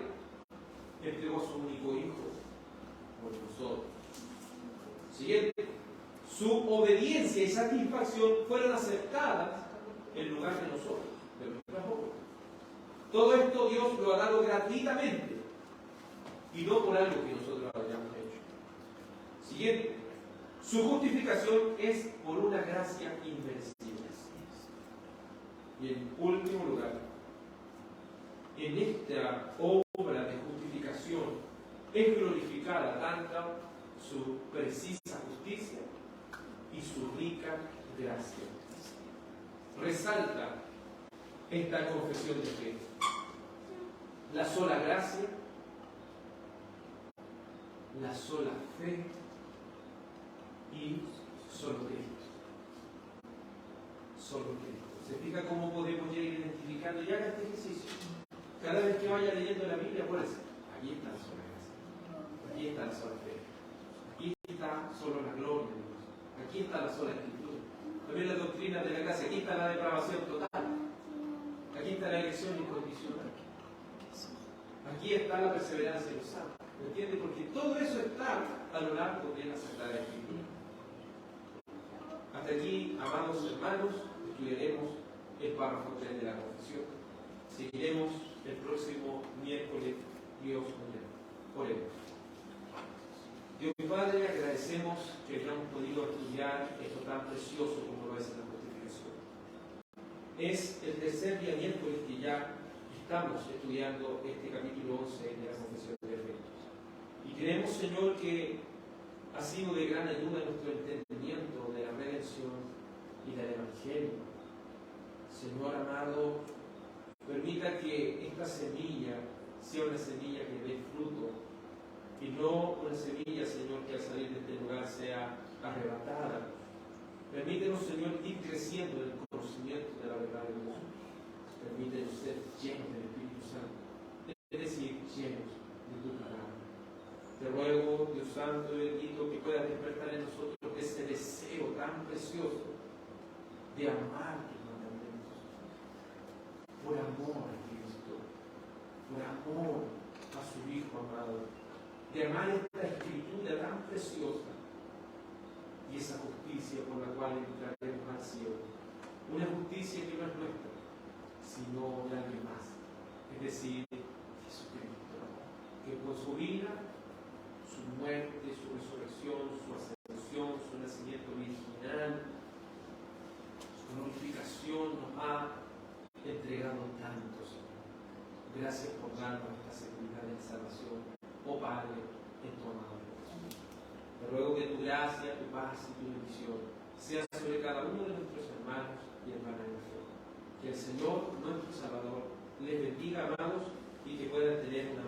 entregó a su único Hijo por nosotros. Siguiente. Su obediencia y satisfacción fueron aceptadas en lugar de nosotros, de nuestras obras. Todo esto Dios lo ha dado gratuitamente y no por algo que nosotros hayamos hecho. Siguiente. Su justificación es por una gracia invencible. Y en último lugar, en esta obra de justificación es glorificada tanto su precisa justicia y su rica gracia. Resalta esta confesión de fe. La sola gracia, la sola fe y solo Cristo. Solo Cristo. ¿Se fija cómo podemos ya ir identificando? Y haga este ejercicio. Cada vez que vaya leyendo la Biblia, acuérdense, aquí está la sola gracia. Aquí está la sola fe. Aquí está solo la gloria de Dios. Aquí está la sola escritura. También la doctrina de la gracia. Aquí está la depravación total. Aquí está la elección incondicional. Aquí está la perseverancia de los santos. ¿Me entiende? Porque todo eso está a lo largo de la Sagrada Escritura. Hasta aquí, amados hermanos, estudiaremos el párrafo 3 de la confesión. Seguiremos el próximo miércoles, Dios mañana. Oremos. Dios Padre, agradecemos que hayamos podido estudiar esto tan precioso como lo es la justificación. Es el tercer día miércoles que ya estamos estudiando este capítulo 11 de la confesión de fe. Y creemos, Señor, que ha sido de gran ayuda en nuestro entendimiento de la redención y del Evangelio. Señor amado, permita que esta semilla sea una semilla que dé fruto y no una semilla, Señor, que al salir de este lugar sea arrebatada. Permítenos, Señor, ir creciendo en el conocimiento de la verdad de Dios. Permítenos ser llenos del Espíritu Santo, es decir, llenos de tu palabra. Te ruego, Dios Santo y bendito, que puedas despertar en nosotros ese deseo tan precioso de amar tus mandamientos, por amor a Cristo, por amor a su Hijo amado, de amar esta escritura tan preciosa y esa justicia por la cual entraremos al cielo. Una justicia que no es nuestra, sino de alguien más, es decir, Jesucristo, que por su vida, su muerte, su resurrección, su ascensión, su nacimiento virginal, su glorificación nos ha entregado tanto, Señor. Gracias por darnos esta seguridad de salvación. Oh Padre, en tu amado Jesús. Te ruego que tu gracia, tu paz y tu bendición sea sobre cada uno de nuestros hermanos y hermanas en la fe. Que el Señor, nuestro Salvador, les bendiga, amados, y que puedan tener una